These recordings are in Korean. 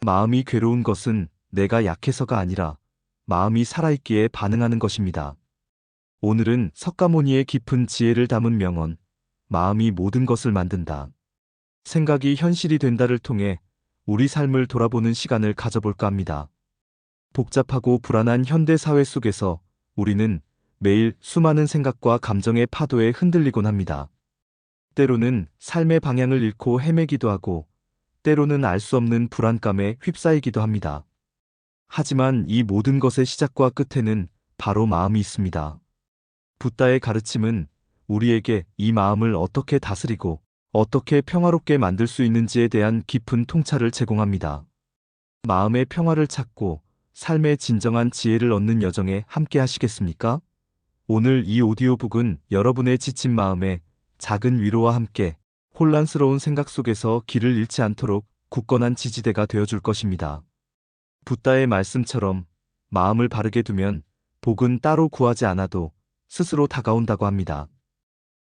마음이 괴로운 것은 내가 약해서가 아니라 마음이 살아있기에 반응하는 것입니다. 오늘은 석가모니의 깊은 지혜를 담은 명언, 마음이 모든 것을 만든다. 생각이 현실이 된다를 통해 우리 삶을 돌아보는 시간을 가져볼까 합니다. 복잡하고 불안한 현대 사회 속에서 우리는 매일 수많은 생각과 감정의 파도에 흔들리곤 합니다. 때로는 삶의 방향을 잃고 헤매기도 하고, 때로는 알 수 없는 불안감에 휩싸이기도 합니다. 하지만 이 모든 것의 시작과 끝에는 바로 마음이 있습니다. 붓다의 가르침은 우리에게 이 마음을 어떻게 다스리고 어떻게 평화롭게 만들 수 있는지에 대한 깊은 통찰을 제공합니다. 마음의 평화를 찾고 삶의 진정한 지혜를 얻는 여정에 함께 하시겠습니까? 오늘 이 오디오북은 여러분의 지친 마음에 작은 위로와 함께 혼란스러운 생각 속에서 길을 잃지 않도록 굳건한 지지대가 되어줄 것입니다. 붓다의 말씀처럼 마음을 바르게 두면 복은 따로 구하지 않아도 스스로 다가온다고 합니다.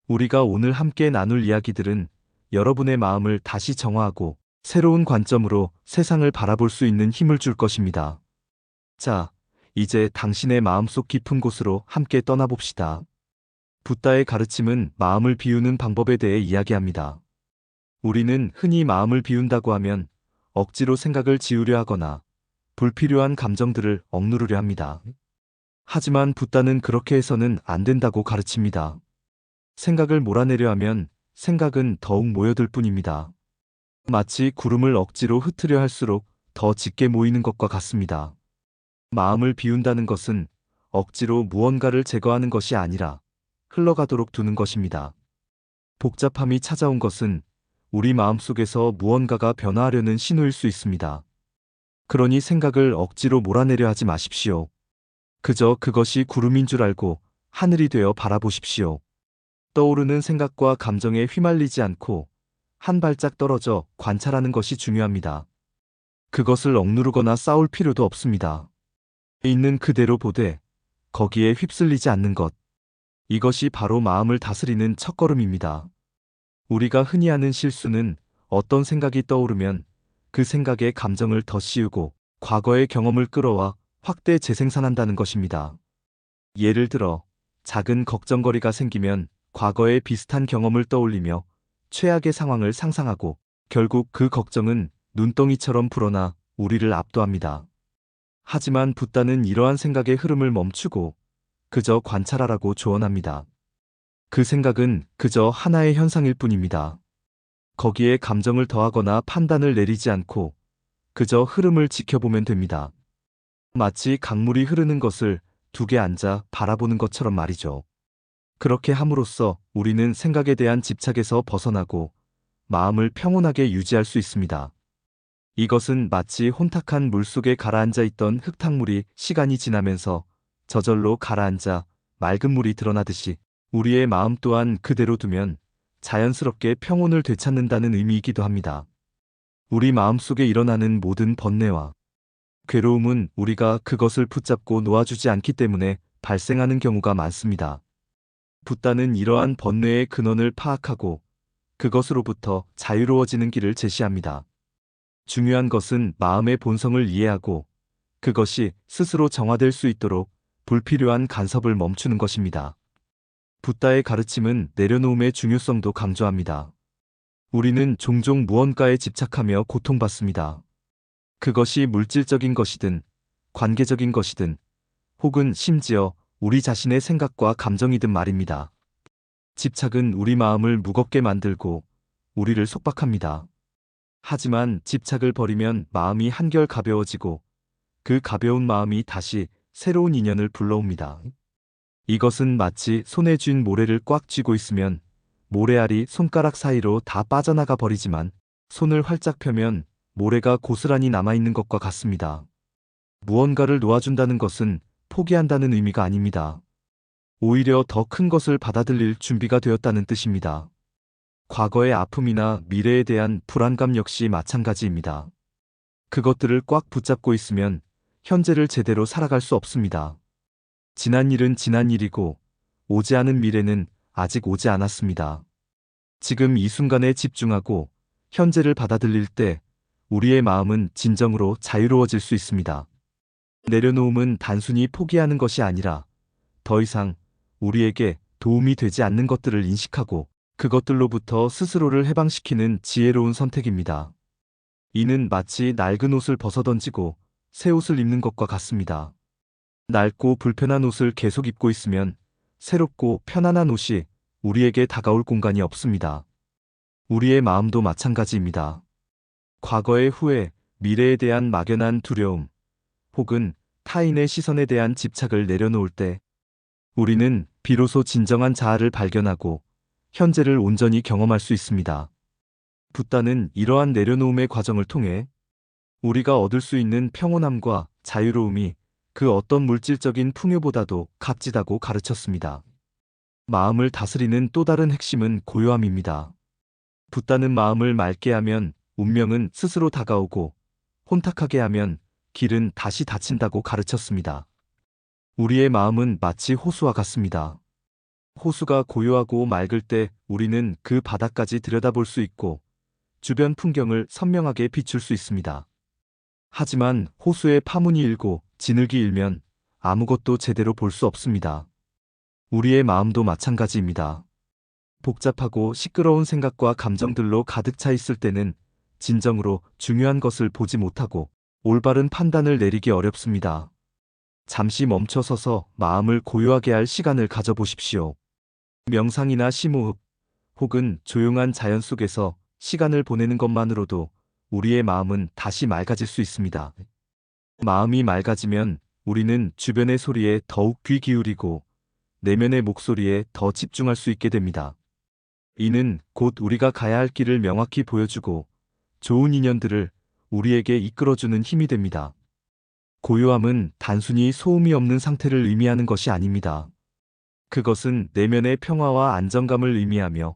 우리가 오늘 함께 나눌 이야기들은 여러분의 마음을 다시 정화하고 새로운 관점으로 세상을 바라볼 수 있는 힘을 줄 것입니다. 자, 이제 당신의 마음속 깊은 곳으로 함께 떠나봅시다. 붓다의 가르침은 마음을 비우는 방법에 대해 이야기합니다. 우리는 흔히 마음을 비운다고 하면 억지로 생각을 지우려 하거나 불필요한 감정들을 억누르려 합니다. 하지만 붓다는 그렇게 해서는 안 된다고 가르칩니다. 생각을 몰아내려 하면 생각은 더욱 모여들 뿐입니다. 마치 구름을 억지로 흩으려 할수록 더 짙게 모이는 것과 같습니다. 마음을 비운다는 것은 억지로 무언가를 제거하는 것이 아니라 흘러가도록 두는 것입니다. 복잡함이 찾아온 것은 우리 마음속에서 무언가가 변화하려는 신호일 수 있습니다. 그러니 생각을 억지로 몰아내려 하지 마십시오. 그저 그것이 구름인 줄 알고 하늘이 되어 바라보십시오. 떠오르는 생각과 감정에 휘말리지 않고 한 발짝 떨어져 관찰하는 것이 중요합니다. 그것을 억누르거나 싸울 필요도 없습니다. 있는 그대로 보되 거기에 휩쓸리지 않는 것. 이것이 바로 마음을 다스리는 첫걸음입니다. 우리가 흔히 하는 실수는 어떤 생각이 떠오르면 그 생각에 감정을 더 씌우고 과거의 경험을 끌어와 확대 재생산한다는 것입니다. 예를 들어 작은 걱정거리가 생기면 과거의 비슷한 경험을 떠올리며 최악의 상황을 상상하고 결국 그 걱정은 눈덩이처럼 불어나 우리를 압도합니다. 하지만 붓다는 이러한 생각의 흐름을 멈추고 그저 관찰하라고 조언합니다. 그 생각은 그저 하나의 현상일 뿐입니다. 거기에 감정을 더하거나 판단을 내리지 않고 그저 흐름을 지켜보면 됩니다. 마치 강물이 흐르는 것을 둑에 앉아 바라보는 것처럼 말이죠. 그렇게 함으로써 우리는 생각에 대한 집착에서 벗어나고 마음을 평온하게 유지할 수 있습니다. 이것은 마치 혼탁한 물속에 가라앉아 있던 흙탕물이 시간이 지나면서 저절로 가라앉아 맑은 물이 드러나듯이 우리의 마음 또한 그대로 두면 자연스럽게 평온을 되찾는다는 의미이기도 합니다. 우리 마음속에 일어나는 모든 번뇌와 괴로움은 우리가 그것을 붙잡고 놓아주지 않기 때문에 발생하는 경우가 많습니다. 붓다는 이러한 번뇌의 근원을 파악하고 그것으로부터 자유로워지는 길을 제시합니다. 중요한 것은 마음의 본성을 이해하고 그것이 스스로 정화될 수 있도록 불필요한 간섭을 멈추는 것입니다. 붓다의 가르침은 내려놓음의 중요성도 강조합니다. 우리는 종종 무언가에 집착하며 고통받습니다. 그것이 물질적인 것이든 관계적인 것이든 혹은 심지어 우리 자신의 생각과 감정이든 말입니다. 집착은 우리 마음을 무겁게 만들고 우리를 속박합니다. 하지만 집착을 버리면 마음이 한결 가벼워지고 그 가벼운 마음이 다시 새로운 인연을 불러옵니다. 이것은 마치 손에 쥔 모래를 꽉 쥐고 있으면 모래알이 손가락 사이로 다 빠져나가 버리지만 손을 활짝 펴면 모래가 고스란히 남아있는 것과 같습니다. 무언가를 놓아준다는 것은 포기한다는 의미가 아닙니다. 오히려 더 큰 것을 받아들일 준비가 되었다는 뜻입니다. 과거의 아픔이나 미래에 대한 불안감 역시 마찬가지입니다. 그것들을 꽉 붙잡고 있으면 현재를 제대로 살아갈 수 없습니다. 지난 일은 지난 일이고 오지 않은 미래는 아직 오지 않았습니다. 지금 이 순간에 집중하고 현재를 받아들일 때 우리의 마음은 진정으로 자유로워질 수 있습니다. 내려놓음은 단순히 포기하는 것이 아니라 더 이상 우리에게 도움이 되지 않는 것들을 인식하고 그것들로부터 스스로를 해방시키는 지혜로운 선택입니다. 이는 마치 낡은 옷을 벗어던지고 새 옷을 입는 것과 같습니다. 낡고 불편한 옷을 계속 입고 있으면 새롭고 편안한 옷이 우리에게 다가올 공간이 없습니다. 우리의 마음도 마찬가지입니다. 과거의 후회, 미래에 대한 막연한 두려움, 혹은 타인의 시선에 대한 집착을 내려놓을 때 우리는 비로소 진정한 자아를 발견하고 현재를 온전히 경험할 수 있습니다. 붓다는 이러한 내려놓음의 과정을 통해 우리가 얻을 수 있는 평온함과 자유로움이 그 어떤 물질적인 풍요보다도 값지다고 가르쳤습니다. 마음을 다스리는 또 다른 핵심은 고요함입니다. 붓다는 마음을 맑게 하면 운명은 스스로 다가오고 혼탁하게 하면 길은 다시 닫힌다고 가르쳤습니다. 우리의 마음은 마치 호수와 같습니다. 호수가 고요하고 맑을 때 우리는 그 바닥까지 들여다볼 수 있고 주변 풍경을 선명하게 비출 수 있습니다. 하지만 호수에 파문이 일고 진흙이 일면 아무것도 제대로 볼 수 없습니다. 우리의 마음도 마찬가지입니다. 복잡하고 시끄러운 생각과 감정들로 가득 차 있을 때는 진정으로 중요한 것을 보지 못하고 올바른 판단을 내리기 어렵습니다. 잠시 멈춰서서 마음을 고요하게 할 시간을 가져보십시오. 명상이나 심호흡, 혹은 조용한 자연 속에서 시간을 보내는 것만으로도 우리의 마음은 다시 맑아질 수 있습니다. 마음이 맑아지면 우리는 주변의 소리에 더욱 귀 기울이고 내면의 목소리에 더 집중할 수 있게 됩니다. 이는 곧 우리가 가야 할 길을 명확히 보여주고 좋은 인연들을 우리에게 이끌어주는 힘이 됩니다. 고요함은 단순히 소음이 없는 상태를 의미하는 것이 아닙니다. 그것은 내면의 평화와 안정감을 의미하며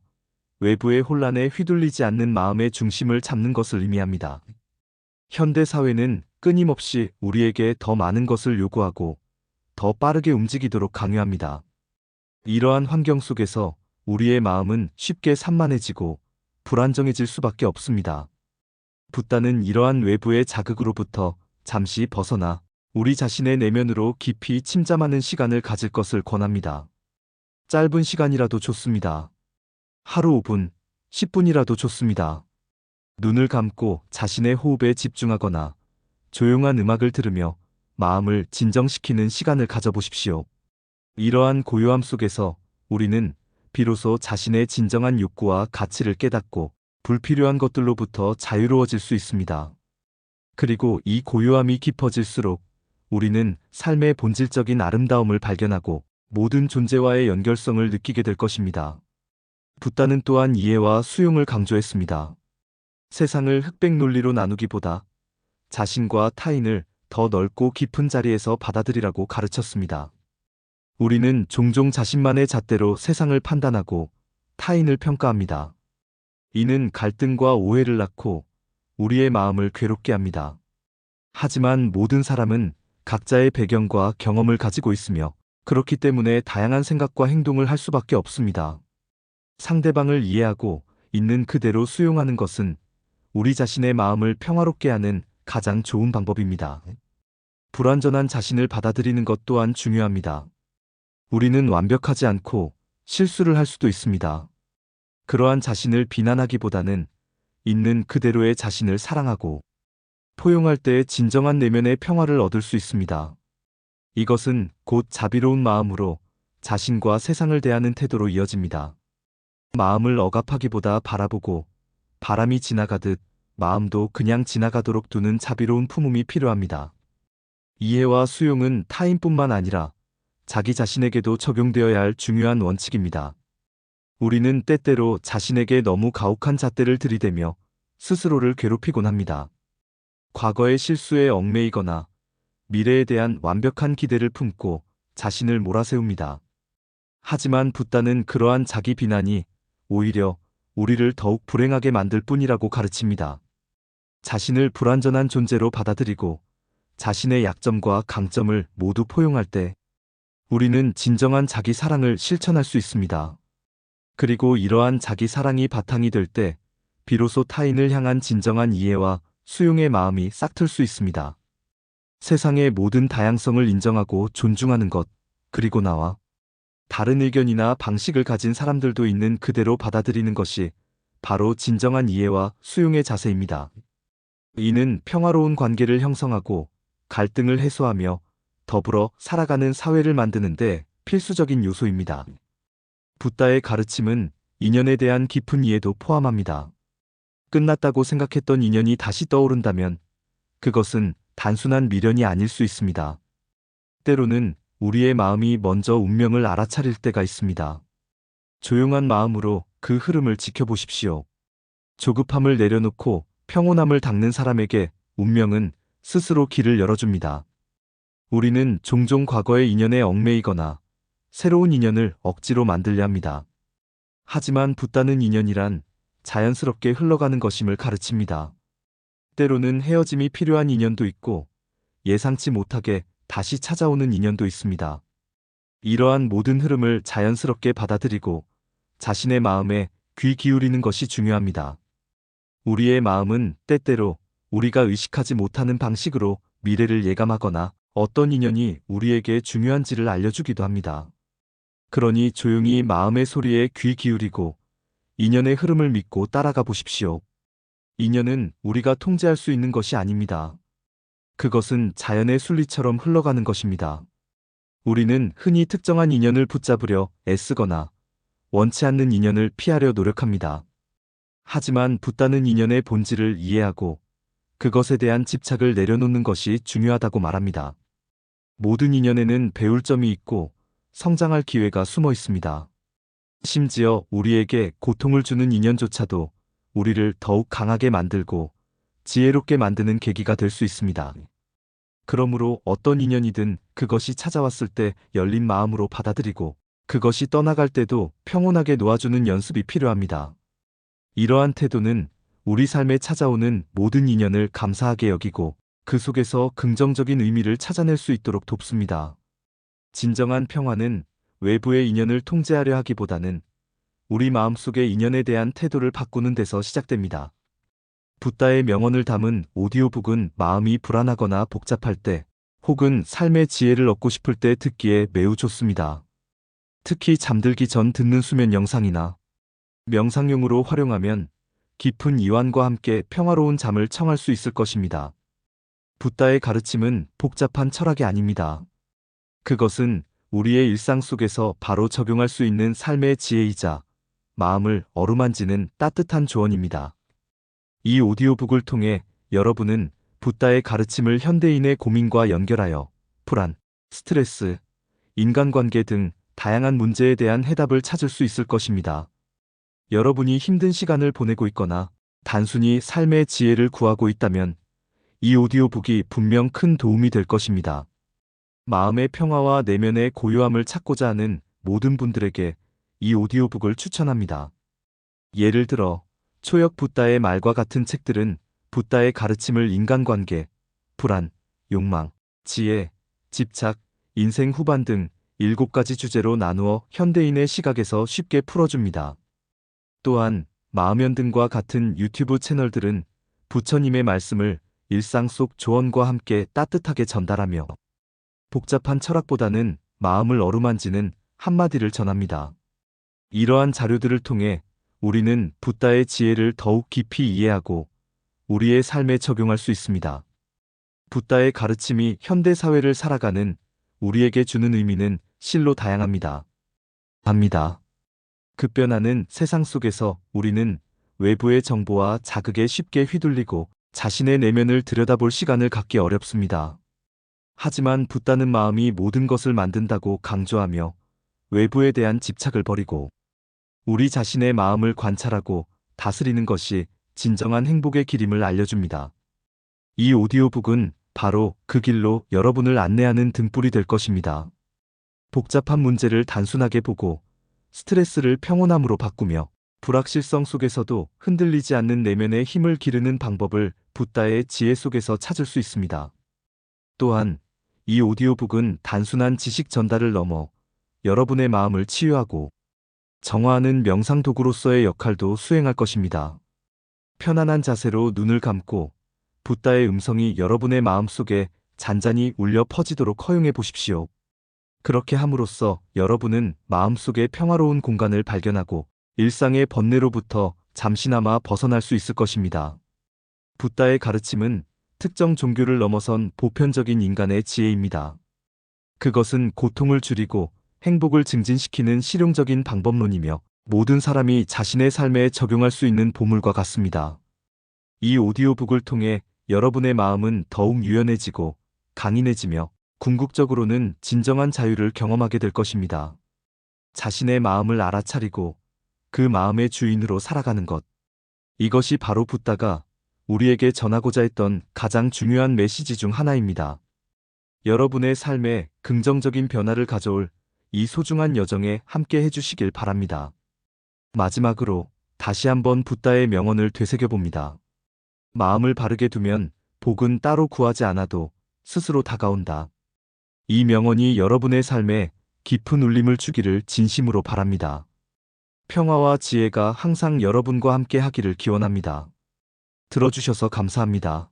외부의 혼란에 휘둘리지 않는 마음의 중심을 잡는 것을 의미합니다. 현대 사회는 끊임없이 우리에게 더 많은 것을 요구하고 더 빠르게 움직이도록 강요합니다. 이러한 환경 속에서 우리의 마음은 쉽게 산만해지고 불안정해질 수밖에 없습니다. 붓다는 이러한 외부의 자극으로부터 잠시 벗어나 우리 자신의 내면으로 깊이 침잠하는 시간을 가질 것을 권합니다. 짧은 시간이라도 좋습니다. 하루 5분, 10분이라도 좋습니다. 눈을 감고 자신의 호흡에 집중하거나 조용한 음악을 들으며 마음을 진정시키는 시간을 가져보십시오. 이러한 고요함 속에서 우리는 비로소 자신의 진정한 욕구와 가치를 깨닫고 불필요한 것들로부터 자유로워질 수 있습니다. 그리고 이 고요함이 깊어질수록 우리는 삶의 본질적인 아름다움을 발견하고 모든 존재와의 연결성을 느끼게 될 것입니다. 붓다는 또한 이해와 수용을 강조했습니다. 세상을 흑백 논리로 나누기보다 자신과 타인을 더 넓고 깊은 자리에서 받아들이라고 가르쳤습니다. 우리는 종종 자신만의 잣대로 세상을 판단하고 타인을 평가합니다. 이는 갈등과 오해를 낳고 우리의 마음을 괴롭게 합니다. 하지만 모든 사람은 각자의 배경과 경험을 가지고 있으며 그렇기 때문에 다양한 생각과 행동을 할 수밖에 없습니다. 상대방을 이해하고 있는 그대로 수용하는 것은 우리 자신의 마음을 평화롭게 하는 가장 좋은 방법입니다. 불완전한 자신을 받아들이는 것 또한 중요합니다. 우리는 완벽하지 않고 실수를 할 수도 있습니다. 그러한 자신을 비난하기보다는 있는 그대로의 자신을 사랑하고 포용할 때 진정한 내면의 평화를 얻을 수 있습니다. 이것은 곧 자비로운 마음으로 자신과 세상을 대하는 태도로 이어집니다. 마음을 억압하기보다 바라보고 바람이 지나가듯 마음도 그냥 지나가도록 두는 자비로운 품음이 필요합니다. 이해와 수용은 타인뿐만 아니라 자기 자신에게도 적용되어야 할 중요한 원칙입니다. 우리는 때때로 자신에게 너무 가혹한 잣대를 들이대며 스스로를 괴롭히곤 합니다. 과거의 실수에 얽매이거나 미래에 대한 완벽한 기대를 품고 자신을 몰아세웁니다. 하지만 붓다는 그러한 자기 비난이 오히려 우리를 더욱 불행하게 만들 뿐이라고 가르칩니다. 자신을 불완전한 존재로 받아들이고 자신의 약점과 강점을 모두 포용할 때 우리는 진정한 자기 사랑을 실천할 수 있습니다. 그리고 이러한 자기 사랑이 바탕이 될 때 비로소 타인을 향한 진정한 이해와 수용의 마음이 싹틀 수 있습니다. 세상의 모든 다양성을 인정하고 존중하는 것, 그리고 나와 다른 의견이나 방식을 가진 사람들도 있는 그대로 받아들이는 것이 바로 진정한 이해와 수용의 자세입니다. 이는 평화로운 관계를 형성하고 갈등을 해소하며 더불어 살아가는 사회를 만드는데 필수적인 요소입니다. 붓다의 가르침은 인연에 대한 깊은 이해도 포함합니다. 끝났다고 생각했던 인연이 다시 떠오른다면 그것은 단순한 미련이 아닐 수 있습니다. 때로는 우리의 마음이 먼저 운명을 알아차릴 때가 있습니다. 조용한 마음으로 그 흐름을 지켜보십시오. 조급함을 내려놓고 평온함을 닦는 사람에게 운명은 스스로 길을 열어줍니다. 우리는 종종 과거의 인연에 얽매이거나 새로운 인연을 억지로 만들려 합니다. 하지만 붓다는 인연이란 자연스럽게 흘러가는 것임을 가르칩니다. 때로는 헤어짐이 필요한 인연도 있고 예상치 못하게 다시 찾아오는 인연도 있습니다. 이러한 모든 흐름을 자연스럽게 받아들이고 자신의 마음에 귀 기울이는 것이 중요합니다. 우리의 마음은 때때로 우리가 의식하지 못하는 방식으로 미래를 예감하거나 어떤 인연이 우리에게 중요한지를 알려주기도 합니다. 그러니 조용히 마음의 소리에 귀 기울이고 인연의 흐름을 믿고 따라가 보십시오. 인연은 우리가 통제할 수 있는 것이 아닙니다. 그것은 자연의 순리처럼 흘러가는 것입니다. 우리는 흔히 특정한 인연을 붙잡으려 애쓰거나 원치 않는 인연을 피하려 노력합니다. 하지만 붓다는 인연의 본질을 이해하고 그것에 대한 집착을 내려놓는 것이 중요하다고 말합니다. 모든 인연에는 배울 점이 있고 성장할 기회가 숨어 있습니다. 심지어 우리에게 고통을 주는 인연조차도 우리를 더욱 강하게 만들고 지혜롭게 만드는 계기가 될 수 있습니다. 그러므로 어떤 인연이든 그것이 찾아왔을 때 열린 마음으로 받아들이고 그것이 떠나갈 때도 평온하게 놓아주는 연습이 필요합니다. 이러한 태도는 우리 삶에 찾아오는 모든 인연을 감사하게 여기고 그 속에서 긍정적인 의미를 찾아낼 수 있도록 돕습니다. 진정한 평화는 외부의 인연을 통제하려 하기보다는 우리 마음속의 인연에 대한 태도를 바꾸는 데서 시작됩니다. 붓다의 명언을 담은 오디오북은 마음이 불안하거나 복잡할 때 혹은 삶의 지혜를 얻고 싶을 때 듣기에 매우 좋습니다. 특히 잠들기 전 듣는 수면 영상이나 명상용으로 활용하면 깊은 이완과 함께 평화로운 잠을 청할 수 있을 것입니다. 붓다의 가르침은 복잡한 철학이 아닙니다. 그것은 우리의 일상 속에서 바로 적용할 수 있는 삶의 지혜이자 마음을 어루만지는 따뜻한 조언입니다. 이 오디오북을 통해 여러분은 붓다의 가르침을 현대인의 고민과 연결하여 불안, 스트레스, 인간관계 등 다양한 문제에 대한 해답을 찾을 수 있을 것입니다. 여러분이 힘든 시간을 보내고 있거나 단순히 삶의 지혜를 구하고 있다면 이 오디오북이 분명 큰 도움이 될 것입니다. 마음의 평화와 내면의 고요함을 찾고자 하는 모든 분들에게 이 오디오북을 추천합니다. 예를 들어 초역 붓다의 말과 같은 책들은 붓다의 가르침을 인간관계, 불안, 욕망, 지혜, 집착, 인생 후반 등 7가지 주제로 나누어 현대인의 시각에서 쉽게 풀어줍니다. 또한 마음연 등과 같은 유튜브 채널들은 부처님의 말씀을 일상 속 조언과 함께 따뜻하게 전달하며 복잡한 철학보다는 마음을 어루만지는 한마디를 전합니다. 이러한 자료들을 통해 우리는 붓다의 지혜를 더욱 깊이 이해하고 우리의 삶에 적용할 수 있습니다. 붓다의 가르침이 현대 사회를 살아가는 우리에게 주는 의미는 실로 다양합니다. 급변하는 세상 속에서 우리는 외부의 정보와 자극에 쉽게 휘둘리고 자신의 내면을 들여다볼 시간을 갖기 어렵습니다. 하지만 붓다는 마음이 모든 것을 만든다고 강조하며 외부에 대한 집착을 버리고 우리 자신의 마음을 관찰하고 다스리는 것이 진정한 행복의 길임을 알려줍니다. 이 오디오북은 바로 그 길로 여러분을 안내하는 등불이 될 것입니다. 복잡한 문제를 단순하게 보고 스트레스를 평온함으로 바꾸며 불확실성 속에서도 흔들리지 않는 내면의 힘을 기르는 방법을 붓다의 지혜 속에서 찾을 수 있습니다. 또한 이 오디오북은 단순한 지식 전달을 넘어 여러분의 마음을 치유하고 정화하는 명상 도구로서의 역할도 수행할 것입니다. 편안한 자세로 눈을 감고 붓다의 음성이 여러분의 마음속에 잔잔히 울려 퍼지도록 허용해 보십시오. 그렇게 함으로써 여러분은 마음속에 평화로운 공간을 발견하고 일상의 번뇌로부터 잠시나마 벗어날 수 있을 것입니다. 붓다의 가르침은 특정 종교를 넘어선 보편적인 인간의 지혜입니다. 그것은 고통을 줄이고 행복을 증진시키는 실용적인 방법론이며 모든 사람이 자신의 삶에 적용할 수 있는 보물과 같습니다. 이 오디오북을 통해 여러분의 마음은 더욱 유연해지고 강인해지며 궁극적으로는 진정한 자유를 경험하게 될 것입니다. 자신의 마음을 알아차리고 그 마음의 주인으로 살아가는 것. 이것이 바로 붓다가 우리에게 전하고자 했던 가장 중요한 메시지 중 하나입니다. 여러분의 삶에 긍정적인 변화를 가져올 이 소중한 여정에 함께 해주시길 바랍니다. 마지막으로 다시 한번 붓다의 명언을 되새겨봅니다. 마음을 바르게 두면 복은 따로 구하지 않아도 스스로 다가온다. 이 명언이 여러분의 삶에 깊은 울림을 주기를 진심으로 바랍니다. 평화와 지혜가 항상 여러분과 함께 하기를 기원합니다. 들어주셔서 감사합니다.